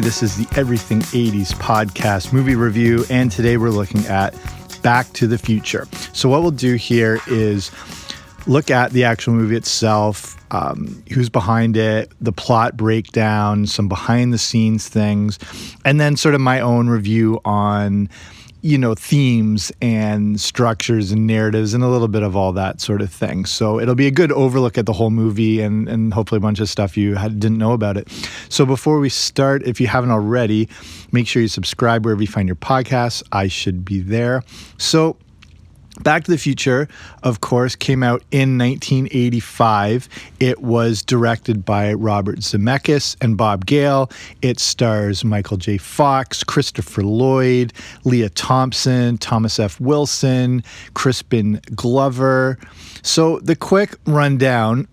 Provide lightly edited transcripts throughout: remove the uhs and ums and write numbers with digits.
This is the Everything 80s podcast movie review, and today we're looking at Back to the Future. So what we'll do here is look at the actual movie itself, who's behind it, the plot breakdown, some behind-the-scenes things, and then sort of my own review on themes and structures and narratives and a little bit of all that sort of thing. So it'll be a good overlook at the whole movie and hopefully a bunch of stuff you didn't know about it. So before we start, if you haven't already, make sure you subscribe wherever you find your podcasts. I should be there. So Back to the Future, of course, came out in 1985. It was directed by Robert Zemeckis and Bob Gale. It stars Michael J. Fox, Christopher Lloyd, Leah Thompson, Thomas F. Wilson, Crispin Glover. So the quick rundown,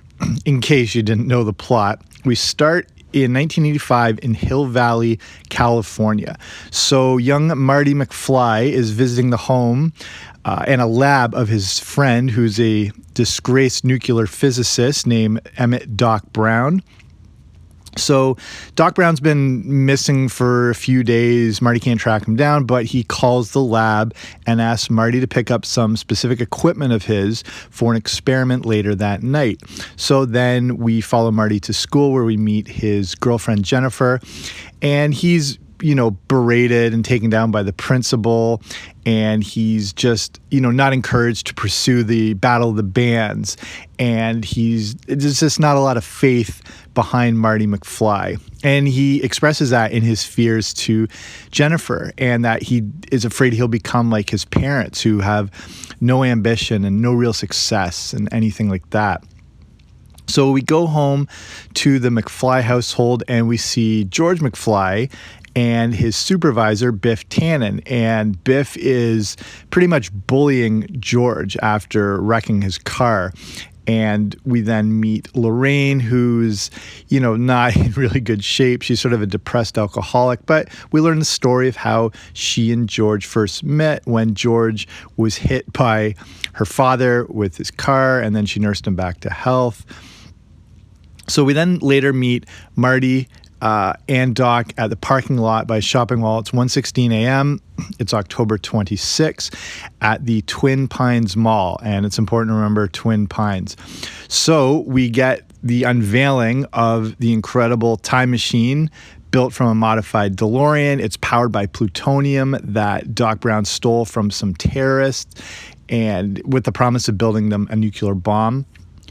in case you didn't know the plot, we start in 1985 in Hill Valley, California. So young Marty McFly is visiting the home and a lab of his friend, who's a disgraced nuclear physicist named Emmett Doc Brown. So Doc Brown's been missing for a few days. Marty can't track him down, but he calls the lab and asks Marty to pick up some specific equipment of his for an experiment later that night. So then we follow Marty to school, where we meet his girlfriend Jennifer, and he's berated and taken down by the principal, and he's just, not encouraged to pursue the battle of the bands, and there's just not a lot of faith behind Marty McFly. And he expresses that in his fears to Jennifer, and that he is afraid he'll become like his parents, who have no ambition and no real success and anything like that. So we go home to the McFly household, and we see George McFly and his supervisor, Biff Tannen. And Biff is pretty much bullying George after wrecking his car. And we then meet Lorraine, who's, not in really good shape. She's sort of a depressed alcoholic. But we learn the story of how she and George first met, when George was hit by her father with his car, and then she nursed him back to health. So we then later meet Marty and Doc at the parking lot by a shopping mall. It's 1:16 a.m. It's October 26 at the Twin Pines Mall, and it's important to remember Twin Pines. So we get the unveiling of the incredible time machine built from a modified DeLorean. It's powered by plutonium that Doc Brown stole from some terrorists, and with the promise of building them a nuclear bomb.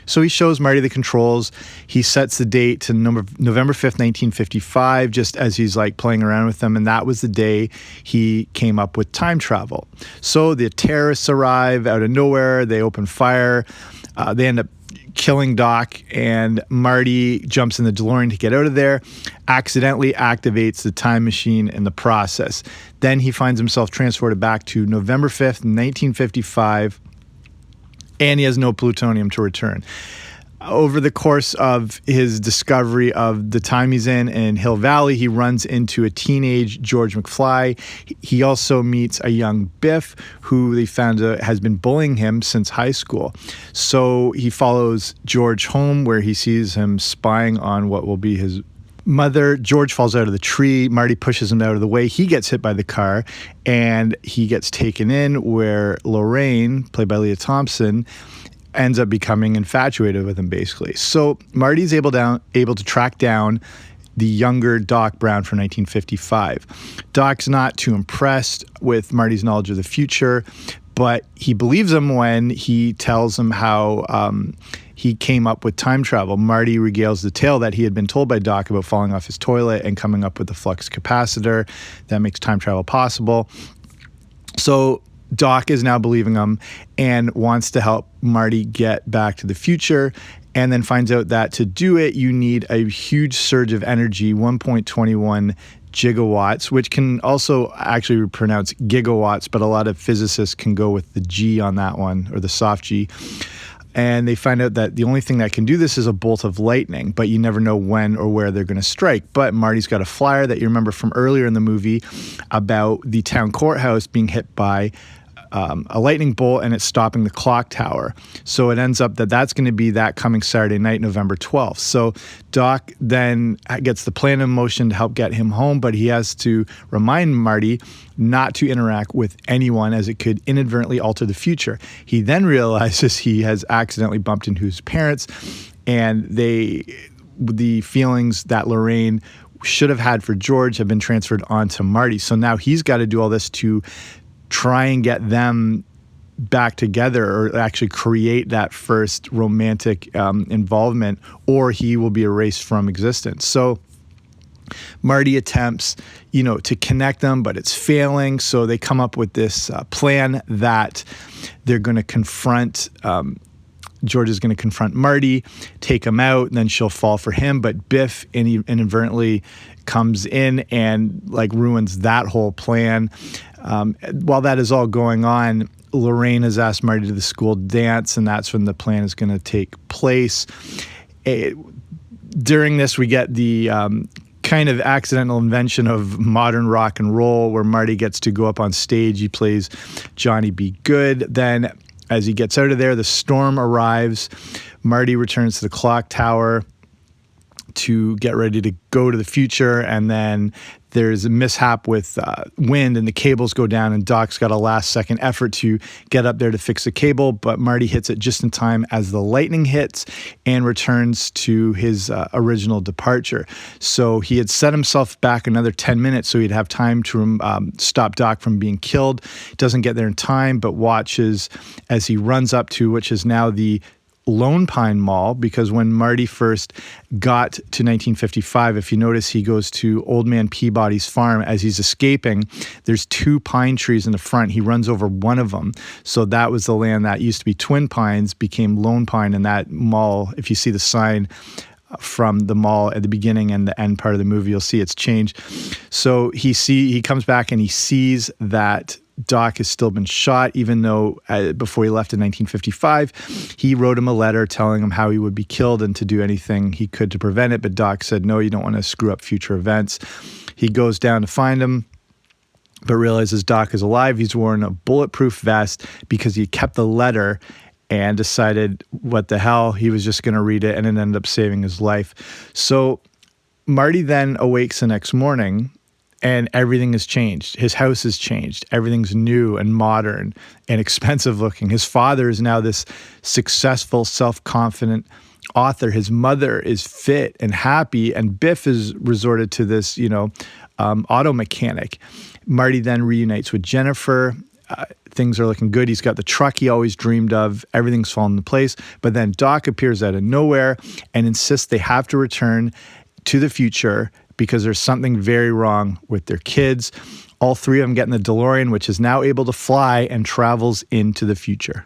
So he shows Marty the controls. He sets the date to November 5th, 1955, just as he's playing around with them. And that was the day he came up with time travel. So the terrorists arrive out of nowhere. They open fire. They end up killing Doc, and Marty jumps in the DeLorean to get out of there, accidentally activates the time machine in the process. Then he finds himself transported back to November 5th, 1955, and he has no plutonium to return. Over the course of his discovery of the time he's in Hill Valley, he runs into a teenage George McFly. He also meets a young Biff, who they found has been bullying him since high school. So he follows George home, where he sees him spying on what will be his mother. George falls out of the tree. Marty pushes him out of the way. He gets hit by the car, and he gets taken in, where Lorraine, played by Leah Thompson, ends up becoming infatuated with him, basically. So Marty's able to track down the younger Doc Brown from 1955. Doc's not too impressed with Marty's knowledge of the future, but he believes him when he tells him how he came up with time travel. Marty regales the tale that he had been told by Doc about falling off his toilet and coming up with a flux capacitor that makes time travel possible. So Doc is now believing him and wants to help Marty get back to the future, and then finds out that to do it, you need a huge surge of energy, 1.21 gigawatts, which can also actually be pronounced gigawatts, but a lot of physicists can go with the G on that one, or the soft G. And they find out that the only thing that can do this is a bolt of lightning, but you never know when or where they're going to strike. But Marty's got a flyer that you remember from earlier in the movie about the town courthouse being hit by a lightning bolt and it's stopping the clock tower. So it ends up that that's going to be that coming Saturday night, November 12th. So Doc then gets the plan in motion to help get him home, but he has to remind Marty not to interact with anyone as it could inadvertently alter the future. He then realizes he has accidentally bumped into his parents, and the feelings that Lorraine should have had for George have been transferred onto Marty. So now he's got to do all this to try and get them back together, or actually create that first romantic involvement, or he will be erased from existence. So Marty attempts, to connect them, but it's failing. So they come up with this plan that they're going to confront George is going to confront Marty, take him out, and then she'll fall for him. But Biff inadvertently comes in and ruins that whole plan. While that is all going on, Lorraine has asked Marty to the school dance, and that's when the plan is going to take place. During this, we get the kind of accidental invention of modern rock and roll, where Marty gets to go up on stage. He plays Johnny B. Good. Then as he gets out of there, the storm arrives. Marty returns to the clock tower to get ready to go to the future, and then there's a mishap with wind, and the cables go down, and Doc's got a last-second effort to get up there to fix the cable, but Marty hits it just in time as the lightning hits and returns to his original departure. So he had set himself back another 10 minutes so he'd have time to stop Doc from being killed. Doesn't get there in time, but watches as he runs up to, which is now the Lone Pine Mall, because when Marty first got to 1955, if you notice, he goes to Old Man Peabody's farm. As he's escaping, there's 2 pine trees in the front. He runs over one of them. So that was the land that used to be Twin Pines, became Lone Pine, and that mall, if you see the sign from the mall at the beginning and the end part of the movie, you'll see it's changed. So he comes back and he sees that Doc has still been shot, even though before he left in 1955, he wrote him a letter telling him how he would be killed and to do anything he could to prevent it. But Doc said, no, you don't want to screw up future events. He goes down to find him, but realizes Doc is alive. He's worn a bulletproof vest because he kept the letter and decided, what the hell, he was just going to read it, and it ended up saving his life. So Marty then awakes the next morning, and everything has changed. His house has changed. Everything's new and modern and expensive looking. His father is now this successful, self-confident author. His mother is fit and happy, and Biff is resorted to this, auto mechanic. Marty then reunites with Jennifer. Things are looking good. He's got the truck he always dreamed of. Everything's fallen into place. But then Doc appears out of nowhere and insists they have to return to the future because there's something very wrong with their kids. All 3 of them get in the DeLorean, which is now able to fly and travels into the future.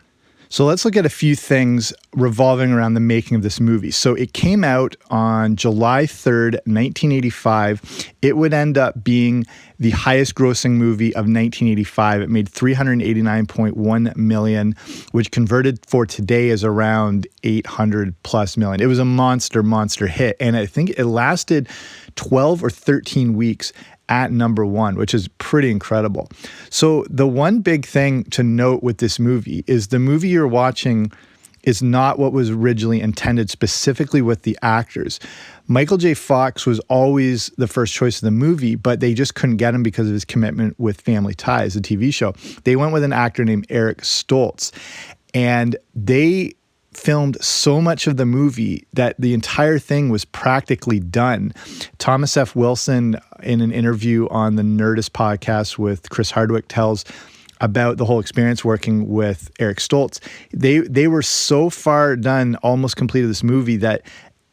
So let's look at a few things revolving around the making of this movie. So it came out on July 3rd, 1985. It would end up being the highest grossing movie of 1985. It made $389.1 million, which converted for today is around 800 plus million. It was a monster hit. And I think it lasted 12 or 13 weeks at number 1, which is pretty incredible. So the one big thing to note with this movie is the movie you're watching is not what was originally intended specifically with the actors. Michael J. Fox was always the first choice of the movie, but they just couldn't get him because of his commitment with Family Ties, the TV show. They went with an actor named Eric Stoltz, and they filmed so much of the movie that the entire thing was practically done. Thomas F. Wilson, in an interview on the Nerdist podcast with Chris Hardwick, tells about the whole experience working with Eric Stoltz. They were so far done, almost completed this movie, that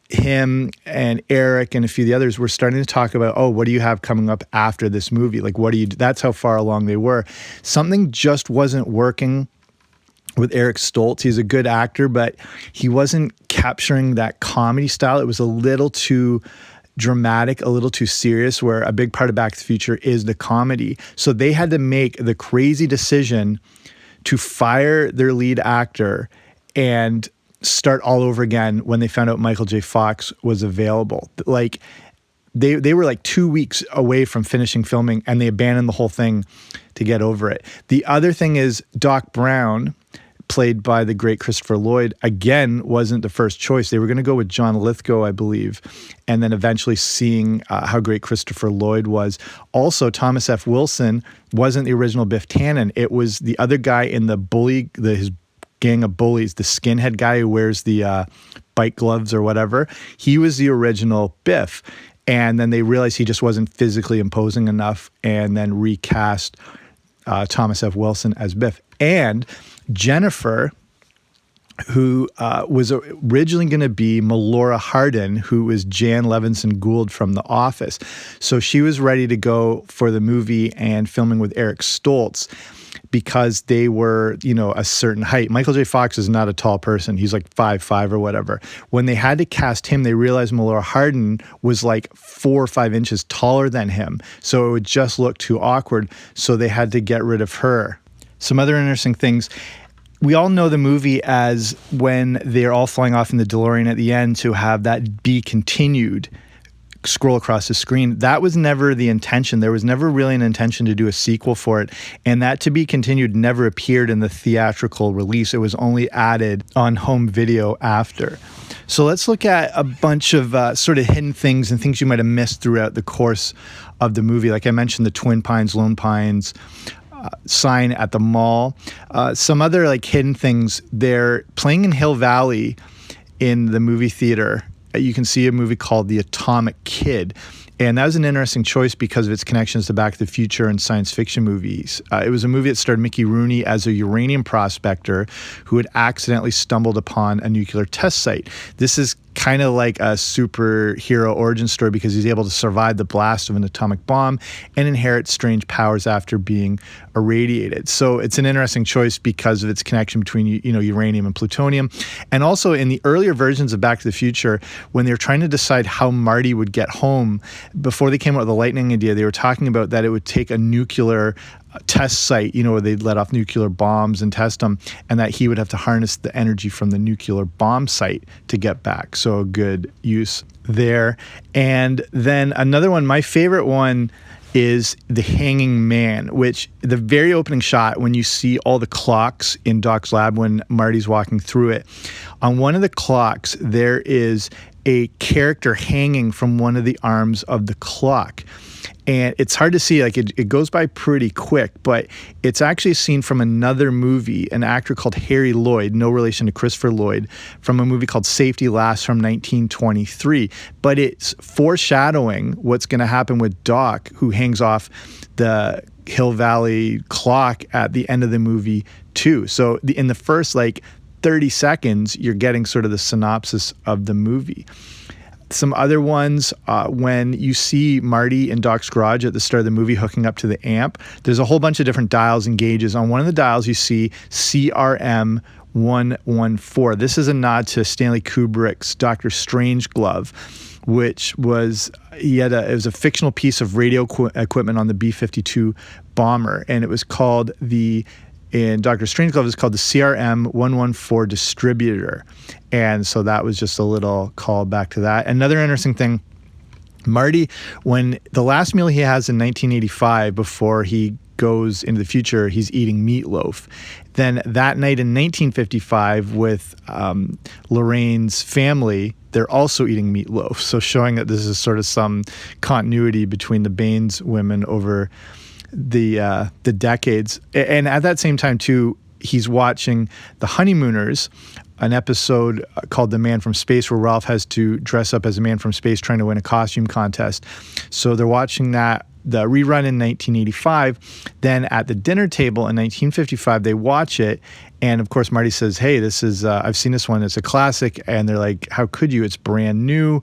him and Eric and a few of the others were starting to talk about, what do you have coming up after this movie? What do you do? That's how far along they were. Something just wasn't working with Eric Stoltz. He's a good actor, but he wasn't capturing that comedy style. It was a little too dramatic, a little too serious, where a big part of Back to the Future is the comedy. So they had to make the crazy decision to fire their lead actor and start all over again when they found out Michael J. Fox was available. They were 2 weeks away from finishing filming, and they abandoned the whole thing to get over it. The other thing is Doc Brown, played by the great Christopher Lloyd, again, wasn't the first choice. They were going to go with John Lithgow, I believe, and then eventually seeing how great Christopher Lloyd was. Also, Thomas F. Wilson wasn't the original Biff Tannen. It was the other guy in his gang of bullies, the skinhead guy who wears the bike gloves or whatever. He was the original Biff. And then they realized he just wasn't physically imposing enough, and then recast Thomas F. Wilson as Biff. And Jennifer, who was originally going to be Melora Hardin, who was Jan Levinson Gould from The Office. So she was ready to go for the movie and filming with Eric Stoltz because they were, a certain height. Michael J. Fox is not a tall person. He's like 5'5" or whatever. When they had to cast him, they realized Melora Hardin was like 4 or 5 inches taller than him. So it would just look too awkward. So they had to get rid of her. Some other interesting things. We all know the movie as when they're all flying off in the DeLorean at the end to have that be continued scroll across the screen. That was never the intention. There was never really an intention to do a sequel for it. And that to be continued never appeared in the theatrical release. It was only added on home video after. So let's look at a bunch of sort of hidden things and things you might have missed throughout the course of the movie. Like I mentioned, the Twin Pines, Lone Pines, sign at the mall. Some other like hidden things. They're playing in Hill Valley in the movie theater. You can see a movie called The Atomic Kid. And that was an interesting choice because of its connections to Back to the Future and science fiction movies. It was a movie that starred Mickey Rooney as a uranium prospector who had accidentally stumbled upon a nuclear test site. This is kind of like a superhero origin story because he's able to survive the blast of an atomic bomb and inherit strange powers after being irradiated. So it's an interesting choice because of its connection between uranium and plutonium. And also in the earlier versions of Back to the Future, when they were trying to decide how Marty would get home, before they came up with the lightning idea, they were talking about that it would take a nuclear test site, where they'd let off nuclear bombs and test them, and that he would have to harness the energy from the nuclear bomb site to get back. So a good use there. And then another one, my favorite one, is The Hanging Man, which the very opening shot, when you see all the clocks in Doc's lab when Marty's walking through it, on one of the clocks, there is a character hanging from one of the arms of the clock. And it's hard to see, like it goes by pretty quick, but it's actually a scene from another movie, an actor called Harry Lloyd, no relation to Christopher Lloyd, from a movie called Safety Last from 1923. But it's foreshadowing what's going to happen with Doc, who hangs off the Hill Valley clock at the end of the movie too. So in the first 30 seconds, you're getting sort of the synopsis of the movie. Some other ones, when you see Marty in Doc's garage at the start of the movie hooking up to the amp, there's a whole bunch of different dials and gauges. On one of the dials, you see CRM 114. This is a nod to Stanley Kubrick's Dr. Strangelove, which was, it was a fictional piece of radio equipment on the B-52 bomber, and it was called in Dr. Strangelove, is called the CRM 114 distributor. And so that was just a little call back to that. Another interesting thing, Marty, when the last meal he has in 1985 before he goes into the future, he's eating meatloaf. Then that night in 1955 with Lorraine's family, they're also eating meatloaf. So showing that this is sort of some continuity between the Baines women over the decades. And at that same time too, he's watching The Honeymooners, an episode called The Man from Space, where Ralph has to dress up as a man from space trying to win a costume contest. So they're watching that, the rerun in 1985. Then at the dinner table in 1955, they watch it. And of course, Marty says, hey, this is, I've seen this one, it's a classic. And they're like, how could you? It's brand new.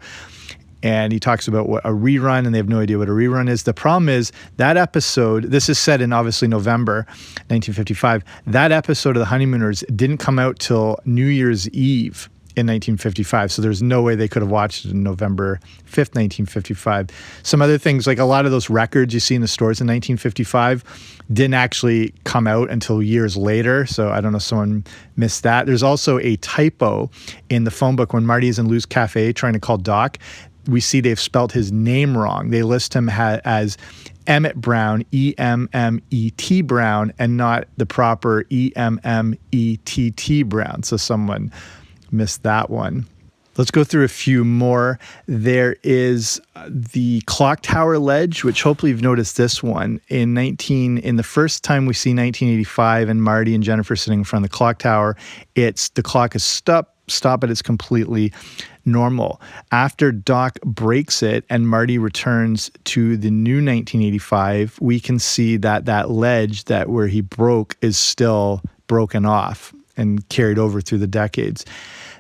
And he talks about what a rerun, and they have no idea what a rerun is. The problem is that episode, this is set in obviously November 1955, that episode of The Honeymooners didn't come out till New Year's Eve in 1955. So there's no way they could have watched it in November 5th, 1955. Some other things, like a lot of those records you see in the stores in 1955 didn't actually come out until years later. So I don't know if someone missed that. There's also a typo in the phone book when Marty is in Lou's Cafe trying to call Doc. We see they've spelt his name wrong. They list him as Emmett Brown, E-M-M-E-T Brown, and not the proper E-M-M-E-T-T Brown. So someone missed that one. Let's go through a few more. There is the clock tower ledge, which hopefully you've noticed this one. In the first time we see 1985 and Marty and Jennifer sitting in front of the clock tower, the clock is stop, but it's completely normal. After Doc breaks it and Marty returns to the new 1985, we can see that ledge where he broke is still broken off and carried over through the decades.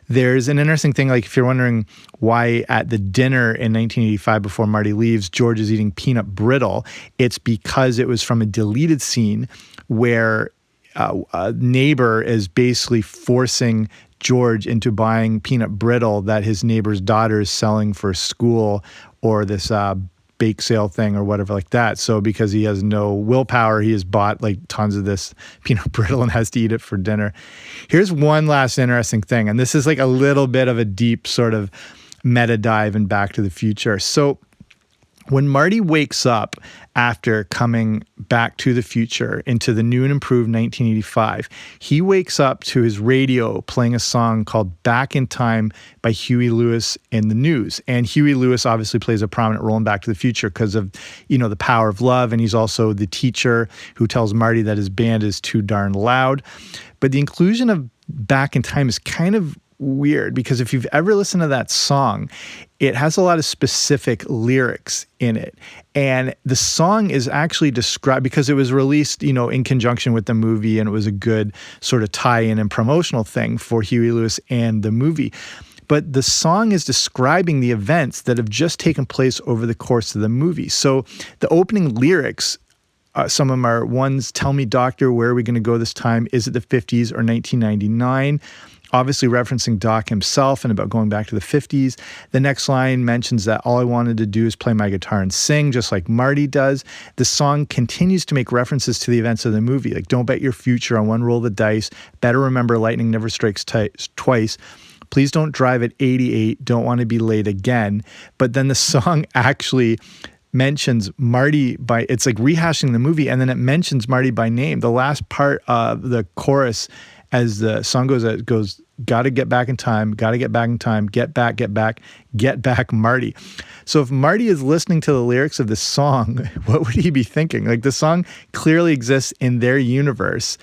There's an interesting thing, like if you're wondering why at the dinner in 1985 before Marty leaves, George is eating peanut brittle, it's because it was from a deleted scene where a neighbor is basically forcing George into buying peanut brittle that his neighbor's daughter is selling for school or this bake sale thing or whatever like that. So because he has no willpower, he has bought like tons of this peanut brittle and has to eat it for dinner. Here's one last interesting thing, and this is like a little bit of a deep sort of meta dive in Back to the Future. So when Marty wakes up after coming back to the future into the new and improved 1985, he wakes up to his radio playing a song called Back in Time by Huey Lewis and the News. And Huey Lewis obviously plays a prominent role in Back to the Future because of, the power of love. And he's also the teacher who tells Marty that his band is too darn loud. But the inclusion of Back in Time is kind of weird because if you've ever listened to that song, it has a lot of specific lyrics in it. And the song is actually described because it was released, in conjunction with the movie, and it was a good sort of tie-in and promotional thing for Huey Lewis and the movie. But the song is describing the events that have just taken place over the course of the movie. So the opening lyrics, some of them are ones, "Tell me, doctor, where are we going to go this time? Is it the 50s or 1999? Obviously referencing Doc himself and about going back to the 50s. The next line mentions that all I wanted to do is play my guitar and sing, just like Marty does. The song continues to make references to the events of the movie, like don't bet your future on one roll of the dice, better remember lightning never strikes twice, please don't drive at 88, don't want to be late again. But then the song actually mentions Marty it's like rehashing the movie, and then it mentions Marty by name. The last part of the chorus as the song goes, it goes, gotta get back in time, get back, Marty. So if Marty is listening to the lyrics of this song, what would he be thinking? Like the song clearly exists in their universe.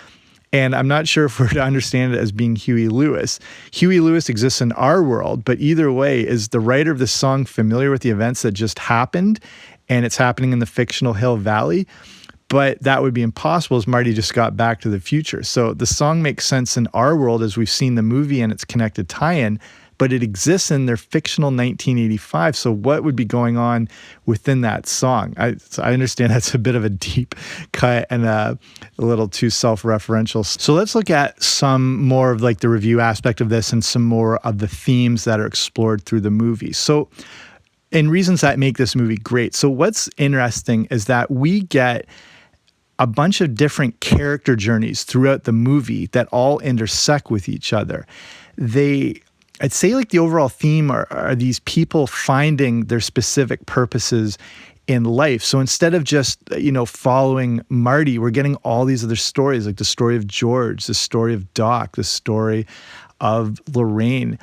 And I'm not sure if we're to understand it as being Huey Lewis. Huey Lewis exists in our world, but either way, is the writer of the song familiar with the events that just happened and it's happening in the fictional Hill Valley? But that would be impossible as Marty just got back to the future. So the song makes sense in our world as we've seen the movie and its connected tie-in, but it exists in their fictional 1985. So what would be going on within that song? I understand that's a bit of a deep cut and a little too self-referential. So let's look at some more of like the review aspect of this and some more of the themes that are explored through the movie. So and reasons that make this movie great. So what's interesting is that we get a bunch of different character journeys throughout the movie that all intersect with each other. I'd say like the overall theme are these people finding their specific purposes in life. So instead of just, following Marty, we're getting all these other stories, like the story of George, the story of Doc, the story of Lorraine.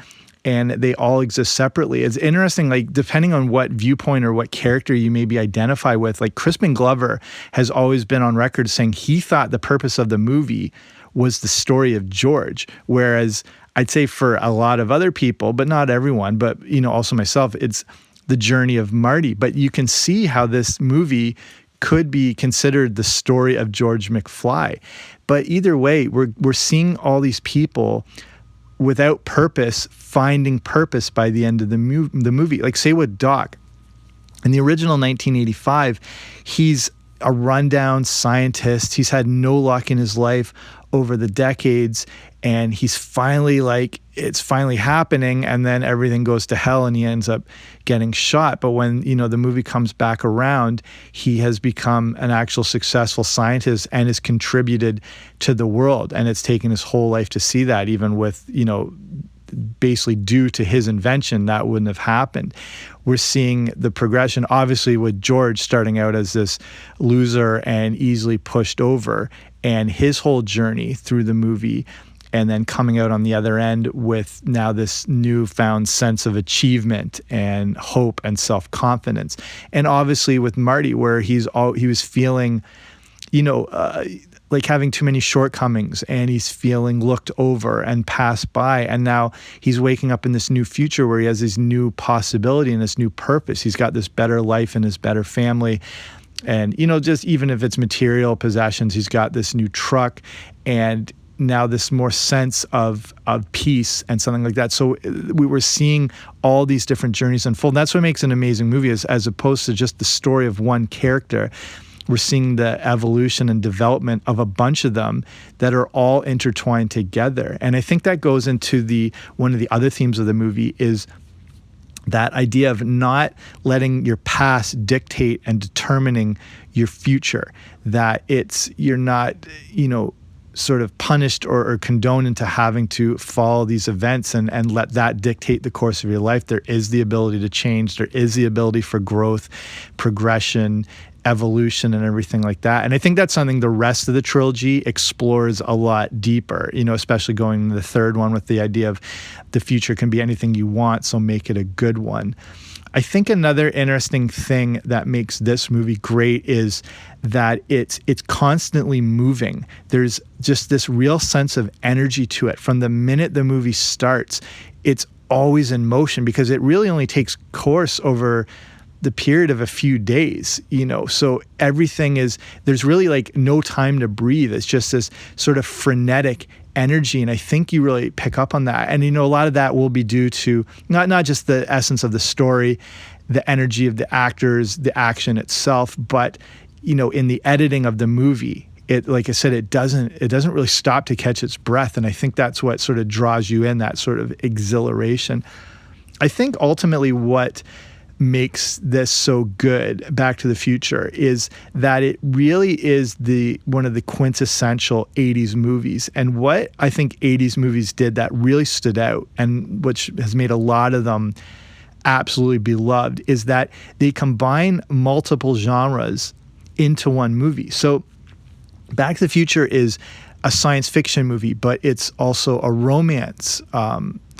And they all exist separately. It's interesting, like depending on what viewpoint or what character you maybe identify with, like Crispin Glover has always been on record saying he thought the purpose of the movie was the story of George. Whereas I'd say for a lot of other people, but not everyone, but also myself, it's the journey of Marty. But you can see how this movie could be considered the story of George McFly. But either way, we're seeing all these people without purpose, finding purpose by the end of the movie. Like say with Doc, in the original 1985, he's a rundown scientist. He's had no luck in his life over the decades, and he's finally it's finally happening, and then everything goes to hell and he ends up getting shot. But when, the movie comes back around, he has become an actual successful scientist and has contributed to the world. And it's taken his whole life to see that, even with, basically due to his invention, that wouldn't have happened. We're seeing the progression, obviously, with George starting out as this loser and easily pushed over, and his whole journey through the movie, and then coming out on the other end with now this newfound sense of achievement and hope and self-confidence. And obviously with Marty, where he was feeling, like having too many shortcomings, and he's feeling looked over and passed by. And now he's waking up in this new future where he has this new possibility and this new purpose. He's got this better life and his better family. And, just even if it's material possessions, he's got this new truck and now this more sense of peace and something like that. So we were seeing all these different journeys unfold. And that's what makes an amazing movie, as opposed to just the story of one character. We're seeing the evolution and development of a bunch of them that are all intertwined together. And I think that goes into one of the other themes of the movie is that idea of not letting your past dictate and determining your future, that you're not, sort of punished or condoned into having to follow these events and let that dictate the course of your life. There is the ability to change. There is the ability for growth, progression, evolution, and everything like that. And I think that's something the rest of the trilogy explores a lot deeper, especially going into the third one with the idea of the future can be anything you want, so make it a good one. I think another interesting thing that makes this movie great is that it's constantly moving. There's just this real sense of energy to it. From the minute the movie starts, it's always in motion because it really only takes course over the period of a few days, so there's really like no time to breathe. It's just this sort of frenetic energy. And I think you really pick up on that. And, a lot of that will be due to not just the essence of the story, the energy of the actors, the action itself, but, in the editing of the movie, like I said, it doesn't really stop to catch its breath. And I think that's what sort of draws you in, that sort of exhilaration. I think ultimately what makes this so good, Back to the Future, is that it really is one of the quintessential 80s movies. And what I think 80s movies did that really stood out, and which has made a lot of them absolutely beloved, is that they combine multiple genres into one movie. So Back to the Future is a science fiction movie, but it's also a romance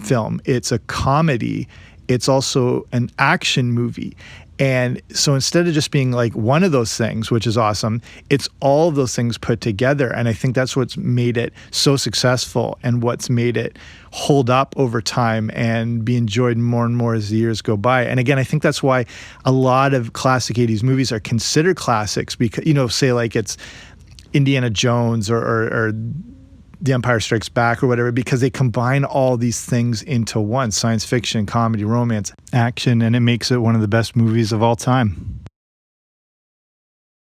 film. It's a comedy. It's also an action movie. And so instead of just being like one of those things, which is awesome, it's all of those things put together. And I think that's what's made it so successful and what's made it hold up over time and be enjoyed more and more as the years go by. And again, I think that's why a lot of classic 80s movies are considered classics because, say like it's Indiana Jones or The Empire Strikes Back or whatever, because they combine all these things into one: science fiction, comedy, romance, action, and it makes it one of the best movies of all time.